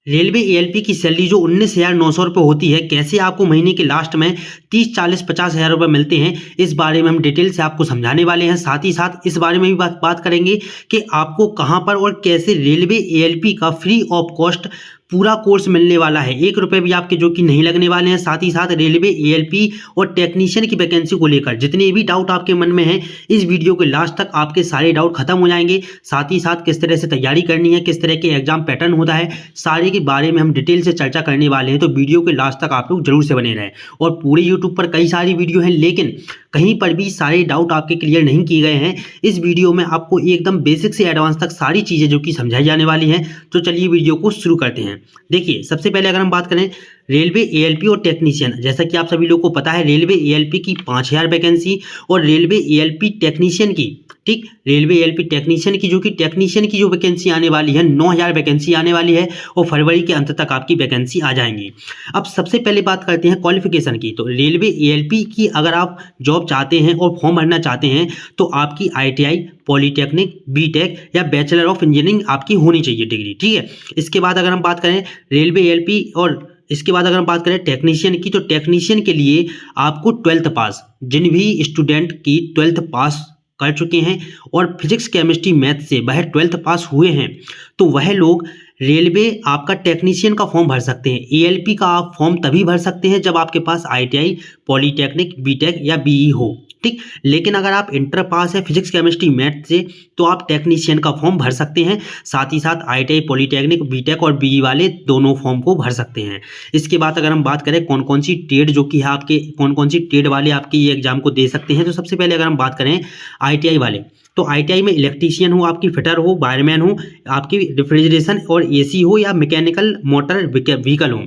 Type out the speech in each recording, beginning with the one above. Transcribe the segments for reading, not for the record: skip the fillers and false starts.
Railway ALP की salary जो 19,900 रुपये होती है, कैसे आपको महीने के लास्ट में 30, 40, 50 हज़ार रुपये मिलते हैं, इस बारे में हम डिटेल से आपको समझाने वाले हैं। साथ ही साथ इस बारे में भी बात करेंगे कि आपको कहां पर और कैसे रेलवे एएलपी का फ्री ऑफ कॉस्ट पूरा कोर्स मिलने वाला है, 1 रुपये भी आपके जो कि नहीं लगने वाले हैं। साथ ही साथ रेलवे एएलपी और टेक्नीशियन की वैकेंसी को लेकर जितने भी डाउट आपके मन में हैं, इस वीडियो के लास्ट तक आपके सारे डाउट खत्म हो जाएंगे। साथ ही साथ किस तरह से तैयारी करनी है, किस तरह के एग्जाम पैटर्न होता है, सारे के बारे में हम डिटेल से चर्चा करने वाले हैं। तो वीडियो के लास्ट तक आप लोग जरूर से बने रहें। और पूरे यूट्यूब पर कई सारी वीडियो हैं, लेकिन कहीं पर भी सारे डाउट आपके क्लियर नहीं किए गए हैं। इस वीडियो में आपको एकदम बेसिक से एडवांस तक सारी चीज़ें जो कि समझाई जाने वाली हैं। तो चलिए वीडियो को शुरू करते हैं। देखिए, सबसे पहले अगर हम बात करें रेलवे एएलपी और टेक्नीशियन, जैसा कि आप सभी लोग को पता है, रेलवे एएलपी की 5,000 वैकेंसी और रेलवे एएलपी टेक्नीशियन की, ठीक, रेलवे एएलपी टेक्नीशियन की जो वैकेंसी आने वाली है 9,000 वैकेंसी आने वाली है और फरवरी के अंत तक आपकी वैकेंसी आ जाएंगी। अब सबसे पहले बात करते हैं क्वालिफिकेशन की। तो रेलवे एएलपी की अगर आप जॉब चाहते हैं और फॉर्म भरना चाहते हैं तो आपकी आईटीआई, पॉलीटेक्निक, बीटेक या बैचलर ऑफ इंजीनियरिंग आपकी होनी चाहिए डिग्री, ठीक है। इसके बाद अगर हम बात करें रेलवे एएलपी और इसके बाद अगर हम बात करें टेक्नीशियन की, तो टेक्नीशियन के लिए आपको 12th पास, जिन भी स्टूडेंट की 12th पास कर चुके हैं और फिजिक्स, केमिस्ट्री, मैथ से वह 12th पास हुए हैं, तो वह लोग रेलवे आपका टेक्नीशियन का फॉर्म भर सकते हैं। एएलपी का आप फॉर्म तभी भर सकते हैं जब आपके पास आईटीआई, पॉलीटेक्निक, बीटेक या बीई हो, ठीक। लेकिन अगर आप इंटर पास है फिजिक्स, केमिस्ट्री, मैथ से, तो आप टेक्नीशियन का फॉर्म भर सकते हैं। साथ ही साथ आईटीआई, पॉलीटेक्निक, बीटेक और बीई वाले दोनों फॉर्म को भर सकते हैं। इसके बाद अगर हम बात करें कौन कौन सी ट्रेड जो कि है आपके, कौन कौन सी ट्रेड वाले आपके ये एग्जाम को दे सकते हैं, तो सबसे पहले अगर हम बात करें आईटीआई वाले, तो आईटीआई में इलेक्ट्रीशियन हो, आपकी फिटर हो, वायरमैन हो, आपकी रेफ्रिजरेशन और एसी हो या मैकेनिकल मोटर व्हीकल हो।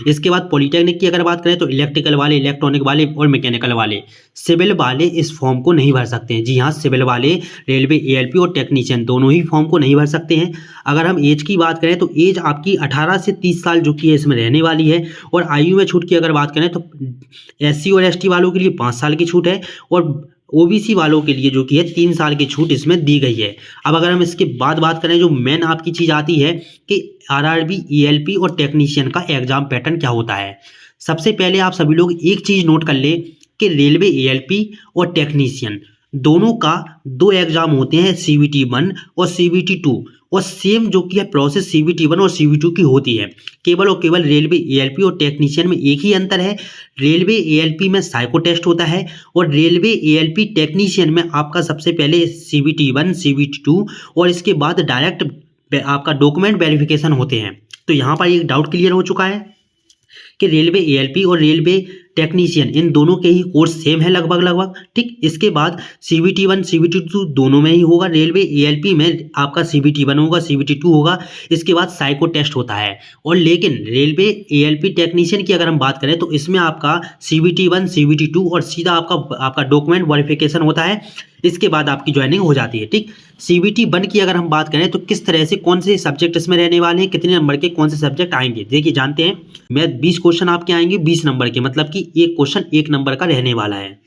इसके बाद पॉलीटेक्निक की अगर बात करें तो इलेक्ट्रिकल वाले, इलेक्ट्रॉनिक वाले और मैकेनिकल वाले। सिविल वाले इस फॉर्म को नहीं भर सकते हैं। जी हाँ, सिविल वाले रेलवे एएलपी और टेक्नीशियन दोनों ही फॉर्म को नहीं भर सकते हैं। अगर हम एज की बात करें तो एज आपकी 18 से 30 साल जो कि है इसमें रहने वाली है। और आयु में छूट की अगर बात करें तो एससी और एसटी वालों के लिए 5 साल की छूट है और ओबीसी वालों के लिए जो कि है 3 साल की छूट इसमें दी गई है। अब अगर हम इसके बाद बात करें, जो मेन आपकी चीज़ आती है कि आरआरबी, ईएलपी और टेक्नीशियन का एग्जाम पैटर्न क्या होता है। सबसे पहले आप सभी लोग एक चीज़ नोट कर ले कि रेलवे एएलपी और टेक्नीशियन दोनों का 2 एग्जाम होते हैं, सीबीटी 1 और सीबीटी 2, और सेम जो कि है प्रोसेस सीबीटी 1 और सीबीटी 2 की होती है। केवल और केवल रेलवे एएलपी और टेक्नीशियन में एक ही अंतर है, रेलवे एएलपी में साइको टेस्ट होता है और रेलवे एएलपी टेक्नीशियन में आपका सबसे पहले सीबीटी 1, सीबीटी 2 और इसके बाद डायरेक्ट आपका डॉक्यूमेंट वेरिफिकेशन होते हैं। तो यहाँ पर एक डाउट क्लियर हो चुका है कि रेलवे एएलपी और रेलवे टेक्नीशियन इन दोनों के ही कोर्स सेम है लगभग, ठीक। इसके बाद सीबीटी 1, सीबीटी 2 दोनों में ही होगा। रेलवे एएलपी में आपका सीबीटी 1 होगा, सीबीटी 2 होगा, इसके बाद साइको टेस्ट होता है। और लेकिन रेलवे एएलपी टेक्नीशियन की अगर हम बात करें तो इसमें आपका सीबीटी 1, सीबीटी 2 और सीधा आपका डॉक्यूमेंट वेरिफिकेशन होता है। इसके बाद आपकी ज्वाइनिंग हो जाती है, ठीक। सीबीटी 1 की अगर हम बात करें तो किस तरह से कौन से सब्जेक्ट इसमें रहने वाले हैं, कितने नंबर के कौन से सब्जेक्ट आएंगे, देखिए जानते हैं। मैं 20 क्वेश्चन आपके आएंगे 20 नंबर के, मतलब कि एक क्वेश्चन 1 नंबर का रहने वाला है।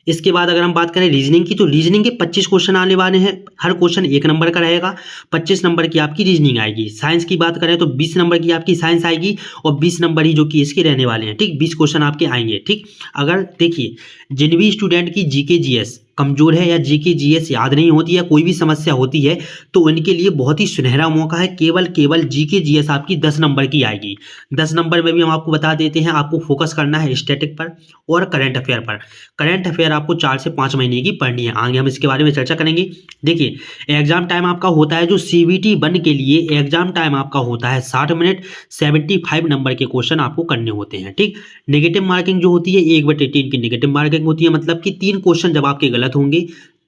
इसके बाद अगर हम बात करें रीजनिंग की, तो रीजनिंग के 25 क्वेश्चन आने वाले हैं, हर क्वेश्चन 1 नंबर का रहेगा, 25 नंबर की आपकी रीजनिंग आएगी। साइंस की बात करें तो 20 नंबर की आपकी साइंस आएगी और 20 नंबर ही जो कि इसके रहने वाले हैं, ठीक। 20 क्वेश्चन आपके आएंगे, ठीक। अगर देखिए, जिन भी स्टूडेंट की जीके जीएस कमजोर है या जीके जीएस याद नहीं होती है, कोई भी समस्या होती है, तो उनके लिए बहुत ही सुनहरा मौका है। केवल जीके जीएस आपकी 10 नंबर की आएगी। 10 नंबर में भी हम आपको बता देते हैं, आपको फोकस करना है स्टैटिक पर और करंट अफेयर पर। करंट अफेयर आपको 4 से 5 महीने की पढ़नी है, आगे हम इसके बारे में चर्चा करेंगे। देखिए, एग्जाम टाइम आपका होता है, जो सीबीटी 1 के लिए एग्जाम टाइम आपका होता है 60 मिनट, 75 नंबर के क्वेश्चन आपको करने होते हैं, ठीक। नेगेटिव मार्किंग जो होती है 1/3 की नेगेटिव मार्किंग होती है, मतलब कि 3 क्वेश्चन जब आपके गलत होंगे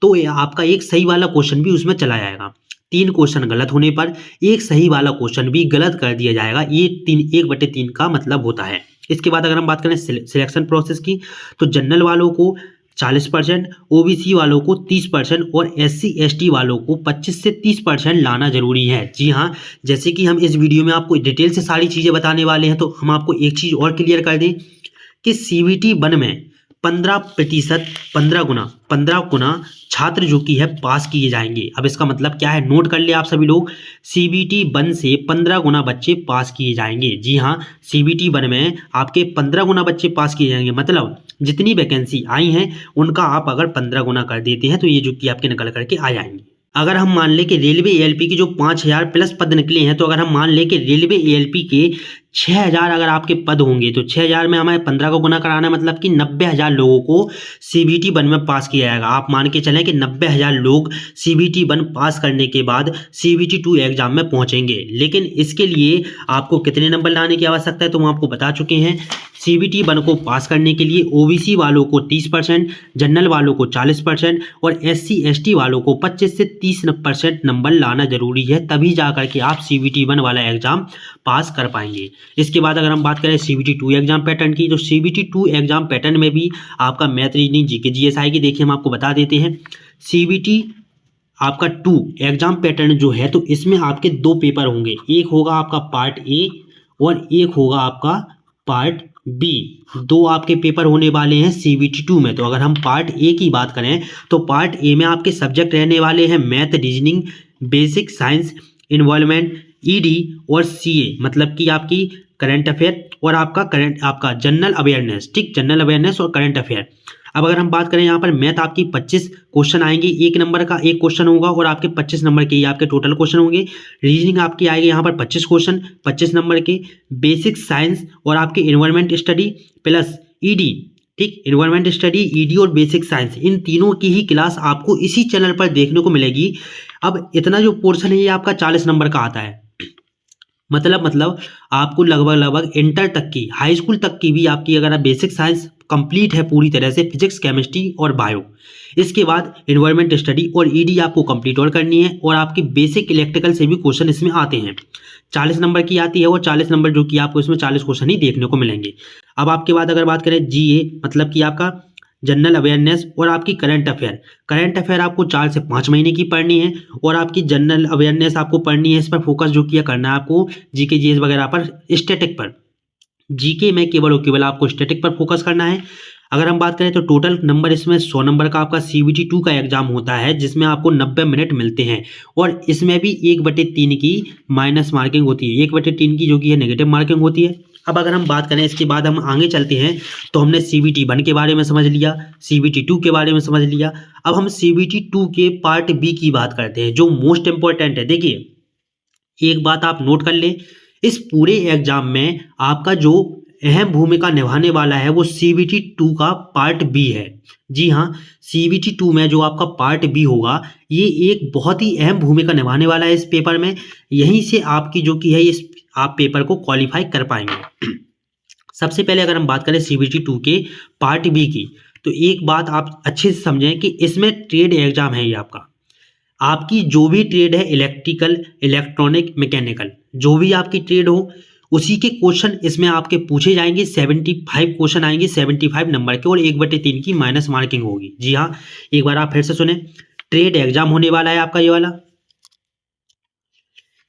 तो आपका एक सही वाला क्वेश्चन भी उसमें चला जाएगा। 3 क्वेश्चन गलत होने पर एक सही वाला क्वेश्चन भी गलत कर दिया जाएगा। ये 1/3 का मतलब होता है। इसके बाद अगर हम बात करें सिलेक्शन प्रोसेस की, तो जनरल वालों को 40%, ओबीसी वालों को 30% और एससी एसटी वालों को 25 से 30% लाना जरूरी है। जी हाँ, जैसे कि हम इस वीडियो में आपको डिटेल से सारी चीज़ें बताने वाले हैं, तो हम आपको एक चीज़ और क्लियर कर दें कि सीबीटी 1 में 15% 15 गुना छात्र जो कि है पास किए जाएंगे। अब इसका मतलब क्या है, नोट कर ले आप सभी लोग, CBT 1 से 15 गुना बच्चे पास किए जाएंगे। जी हाँ, CBT 1 में आपके 15 गुना बच्चे पास किए जाएंगे। मतलब जितनी वैकेंसी आई हैं उनका आप अगर 15 गुना कर देते हैं तो ये जो कि आपके निकल करके आ जाएंगे। अगर हम मान लें कि रेलवे ALP की जो 5000 प्लस पद निकले हैं, तो अगर हम मान लें कि रेलवे ALP के 6000 अगर आपके पद होंगे तो 6000 में हमें 15 को गुना कराना है, मतलब कि 90,000 लोगों को CBT 1 में पास किया जाएगा। आप मान के चलें कि 90,000 लोग CBT 1 पास करने के बाद CBT 2 एग्जाम में पहुंचेंगे। लेकिन इसके लिए आपको कितने नंबर लाने की आवश्यकता है तो हम आपको बता चुके हैं। CBT 1 को पास करने के लिए OBC वालों को 30%, जनरल वालों को 40% और SC ST वालों को 25 से 30% नंबर लाना जरूरी है, तभी जा करके आप CBT 1 वाला एग्जाम पास कर पाएंगे। इसके बाद अगर हम बात करें CBT 2 एग्जाम पैटर्न की, तो CBT 2 एग्जाम पैटर्न में भी आपका मैथ, रीजनिंग, GK GS आएगी। देखिए हम आपको बता देते हैं, CBT आपका 2 एग्जाम पैटर्न जो है तो इसमें आपके 2 पेपर होंगे, एक होगा आपका पार्ट A और एक होगा आपका पार्ट B। 2 आपके पेपर होने वाले हैं CBT 2 में। तो अगर हम पार्ट A की बात करें तो पार्ट A में आपके सब्जेक्ट रहने वाले हैं math, reasoning, basic science, involvement, ED और CA, मतलब कि आपकी करंट अफेयर और आपका जनरल अवेयरनेस। ठीक, जनरल अवेयरनेस और करंट अफेयर। अब अगर हम बात करें यहाँ पर मैथ, आपकी 25 क्वेश्चन आएंगे, 1 नंबर का 1 क्वेश्चन होगा और आपके 25 नंबर के ये आपके टोटल क्वेश्चन होंगे। रीजनिंग आपकी आएगी यहाँ पर 25 क्वेश्चन 25 नंबर के। बेसिक साइंस और आपके इन्वायरमेंट स्टडी प्लस ED, ठीक, इन्वायरमेंट स्टडी, ED और बेसिक साइंस, इन तीनों की ही क्लास आपको इसी चैनल पर देखने को मिलेगी। अब इतना जो पोर्शन है ये आपका 40 नंबर का आता है। मतलब आपको लगभग इंटर तक की, हाई स्कूल तक की भी आपकी अगर बेसिक साइंस कंप्लीट है पूरी तरह से, फिजिक्स, केमिस्ट्री और बायो, इसके बाद इन्वायरमेंट स्टडी और ED आपको कंप्लीट और करनी है। और आपकी बेसिक इलेक्ट्रिकल से भी क्वेश्चन इसमें आते हैं, 40 नंबर की आती है और 40 नंबर जो कि आपको इसमें 40 क्वेश्चन ही देखने को मिलेंगे। अब आपके बाद अगर बात करें GA, मतलब कि आपका जनरल अवेयरनेस और आपकी करंट अफेयर आपको 4 से 5 महीने की पढ़नी है और आपकी जनरल अवेयरनेस आपको पढ़नी है। इस पर फोकस जो किया करना है आपको, GK GS वगैरह पर, स्टैटिक पर। GK में केवल और केवल आपको स्टैटिक पर फोकस करना है। अगर हम बात करें तो टोटल नंबर इसमें 100 नंबर का आपका CBT 2 का एग्जाम होता है, जिसमें आपको 90 मिनट मिलते हैं और इसमें भी 1/3 की माइनस मार्किंग होती है, 1/3 की जो कि है नेगेटिव मार्किंग होती है। अब अगर हम बात करें इसके बाद हम आगे चलते हैं, तो हमने CBT 1 के बारे में समझ लिया, CBT 2 के बारे में समझ लिया। अब हम CBT 2 के पार्ट B की बात करते हैं, जो मोस्ट इंपॉर्टेंट है। देखिए एक बात आप नोट कर ले, इस पूरे एग्जाम में आपका जो अहम भूमिका निभाने वाला है वो CBT 2 का पार्ट B है। जी हाँ, CBT 2 में जो आपका पार्ट B होगा ये एक बहुत ही अहम भूमिका निभाने वाला है इस पेपर में। यहीं से आपकी जो कि है इस आप पेपर को क्वालिफाई कर पाएंगे। सबसे पहले अगर हम बात करें CBT 2 के पार्ट B की, तो एक बात आप अच्छे से समझें कि इसमें ट्रेड एग्जाम है। ये आपकी जो भी ट्रेड है, इलेक्ट्रिकल, इलेक्ट्रॉनिक, मैकेनिकल, जो भी आपकी ट्रेड हो उसी के क्वेश्चन इसमें आपके पूछे जाएंगे। 75 क्वेश्चन आएंगे 75 नंबर के और 1/3 की माइनस मार्किंग होगी। जी हाँ, एक बार आप फिर से सुने, ट्रेड एग्जाम होने वाला है आपका ये वाला।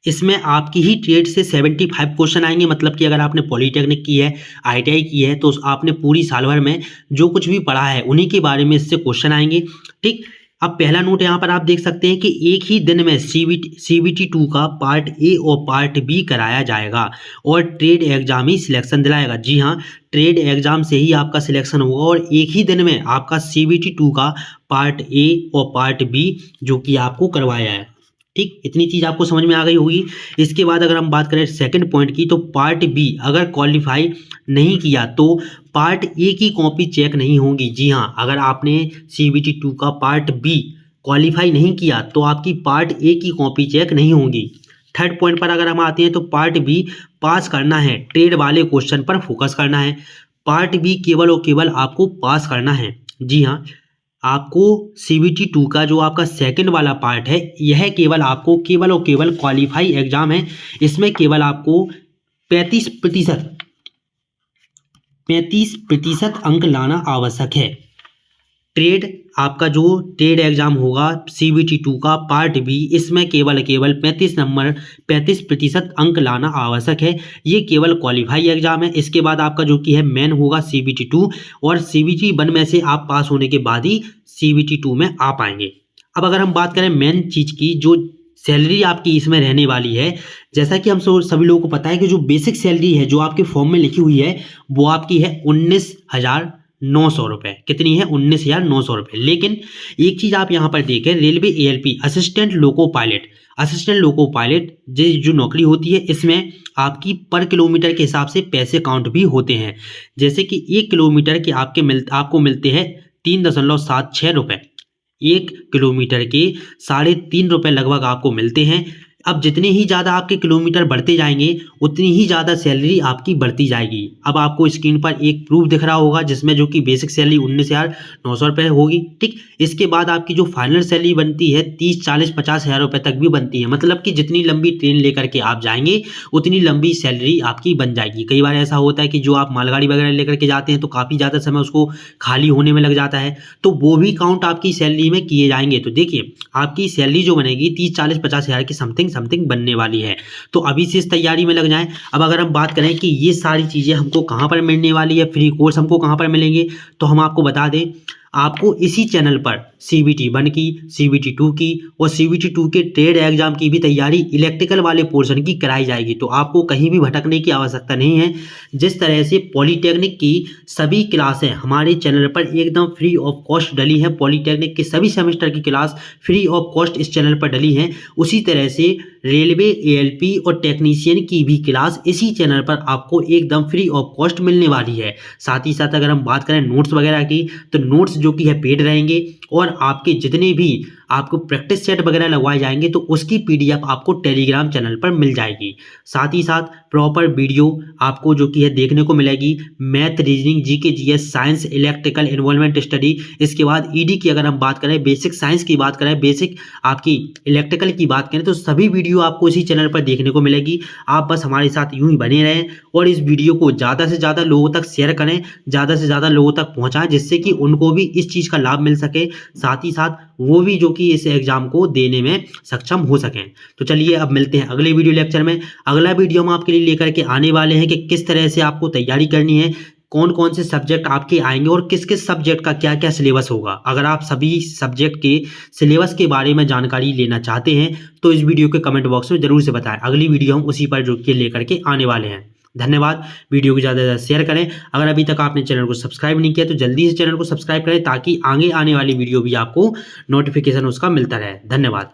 इसमें आपकी ही ट्रेड से 75 क्वेश्चन आएंगे, मतलब कि अगर आपने पॉलीटेक्निक की है, ITI की है, तो आपने पूरी साल भर में जो कुछ भी पढ़ा है उन्हीं के बारे में इससे क्वेश्चन आएंगे। ठीक, अब पहला नोट यहाँ पर आप देख सकते हैं कि एक ही दिन में CBT 2 का पार्ट A और पार्ट B कराया जाएगा और ट्रेड एग्जाम ही सिलेक्शन दिलाएगा। जी हाँ, ट्रेड एग्जाम से ही आपका सिलेक्शन होगा और एक ही दिन में आपका CBT 2 का पार्ट A और पार्ट B जो कि आपको करवाया है। ठीक, इतनी चीज़ आपको समझ में आ गई होगी। इसके बाद अगर हम बात करें सेकंड पॉइंट की, तो पार्ट B अगर क्वालिफाई नहीं किया तो पार्ट A की कॉपी चेक नहीं होगी। जी हाँ, अगर आपने CBT 2 का पार्ट B क्वालिफाई नहीं किया तो आपकी पार्ट A की कॉपी चेक नहीं होगी। थर्ड पॉइंट पर अगर हम आते हैं तो पार्ट B पास करना है, ट्रेड वाले क्वेश्चन पर फोकस करना है। पार्ट B केवल और केवल आपको पास करना है। जी हाँ, आपको CBT 2 का जो आपका सेकंड वाला पार्ट है यह केवल और केवल क्वालिफाई एग्जाम है। इसमें केवल आपको 35% अंक लाना आवश्यक है। ट्रेड आपका जो ट्रेड एग्जाम होगा CBT 2 का पार्ट बी, इसमें केवल 35% अंक लाना आवश्यक है। ये केवल क्वालिफाई एग्जाम है। इसके बाद आपका जो कि है मेन होगा CBT 2, और CBT 1 में से आप पास होने के बाद ही CBT 2 में आ पाएंगे। अब अगर हम बात करें मेन चीज़ की, जो सैलरी आपकी इसमें रहने वाली है, जैसा कि हम सभी लोगों को पता है कि जो बेसिक सैलरी है जो आपके फॉर्म में लिखी हुई है वो आपकी है 19,900 रुपये। कितनी है? 19,900 रुपये। लेकिन एक चीज़ आप यहाँ पर देखें, railway ALP assistant loco pilot जो नौकरी होती है, इसमें आपकी पर किलोमीटर के हिसाब से पैसे काउंट भी होते हैं। जैसे कि 1 किलोमीटर के आपको मिलते हैं 3.76 रुपये। 1 किलोमीटर के 3.5 रुपये लगभग आपको मिलते हैं। अब जितने ही ज़्यादा आपके किलोमीटर बढ़ते जाएंगे उतनी ही ज़्यादा सैलरी आपकी बढ़ती जाएगी। अब आपको स्क्रीन पर एक प्रूफ दिख रहा होगा जिसमें जो कि बेसिक सैलरी 19,900 रुपये होगी, ठीक। इसके बाद आपकी जो फाइनल सैलरी बनती है 30, 40, 50 हज़ार रुपये तक भी बनती है। मतलब कि जितनी लंबी ट्रेन लेकर के आप जाएंगे उतनी लंबी सैलरी आपकी बन जाएगी। कई बार ऐसा होता है कि जो आप मालगाड़ी वगैरह लेकर के जाते हैं तो काफ़ी ज़्यादा समय उसको खाली होने में लग जाता है, तो वो भी काउंट आपकी सैलरी में किए जाएंगे। तो देखिए आपकी सैलरी जो बनेगी 30, 40, 50 हज़ार की समथिंग बनने वाली है। तो अभी से इस तैयारी में लग जाएं। अब अगर हम बात करें कि ये सारी चीज़ें हमको कहाँ पर मिलने वाली है, फ्री कोर्स हमको कहाँ पर मिलेंगे, तो हम आपको बता दें, आपको इसी चैनल पर CBT 1 की, CBT 2 की और CBT 2 के ट्रेड एग्जाम की भी तैयारी इलेक्ट्रिकल वाले पोर्शन की कराई जाएगी। तो आपको कहीं भी भटकने की आवश्यकता नहीं है। जिस तरह से पॉलीटेक्निक की सभी क्लासें हमारे चैनल पर एकदम फ्री ऑफ कॉस्ट डली है, पॉलीटेक्निक के सभी सेमेस्टर की क्लास फ्री ऑफ कॉस्ट इस चैनल पर डली है, उसी तरह से रेलवे ALP और टेक्नीशियन की भी क्लास इसी चैनल पर आपको एकदम फ्री ऑफ कॉस्ट मिलने वाली है। साथ ही साथ अगर हम बात करें नोट्स वगैरह की, तो नोट्स जो कि है पेड रहेंगे, और आपके जितने भी आपको प्रैक्टिस सेट वगैरह लगवाए जाएंगे तो उसकी PDF आपको टेलीग्राम चैनल पर मिल जाएगी। साथ ही साथ प्रॉपर वीडियो आपको जो कि है देखने को मिलेगी, math, reasoning, GK, GS, science, electrical, involvement study. इसके बाद ED की अगर हम बात करें, बेसिक साइंस की बात करें, बेसिक आपकी इलेक्ट्रिकल की बात करें, तो सभी वीडियो आपको इसी चैनल पर देखने को मिलेगी। आप बस हमारे साथ यूं ही बने रहें और इस वीडियो को ज़्यादा से ज़्यादा लोगों तक शेयर करें, ज़्यादा से ज़्यादा लोगों तक पहुँचाएँ, जिससे कि उनको भी इस चीज़ का लाभ मिल सके, साथ ही साथ वो भी जो कि इस एग्जाम को देने में सक्षम हो सकें। तो चलिए अब मिलते हैं अगले वीडियो लेक्चर में। अगला वीडियो हम आपके लिए लेकर के आने वाले हैं कि किस तरह से आपको तैयारी करनी है, कौन कौन से सब्जेक्ट आपके आएंगे और किस किस सब्जेक्ट का क्या क्या सिलेबस होगा। अगर आप सभी सब्जेक्ट के सिलेबस के बारे में जानकारी लेना चाहते हैं तो इस वीडियो के कमेंट बॉक्स में जरूर से बताएं। अगली वीडियो हम उसी पर जो कि लेकर के आने वाले हैं। धन्यवाद। वीडियो को ज़्यादा से ज़्यादा शेयर करें। अगर अभी तक आपने चैनल को सब्सक्राइब नहीं किया तो जल्दी से चैनल को सब्सक्राइब करें ताकि आगे आने वाली वीडियो भी आपको नोटिफिकेशन उसका मिलता रहे। धन्यवाद।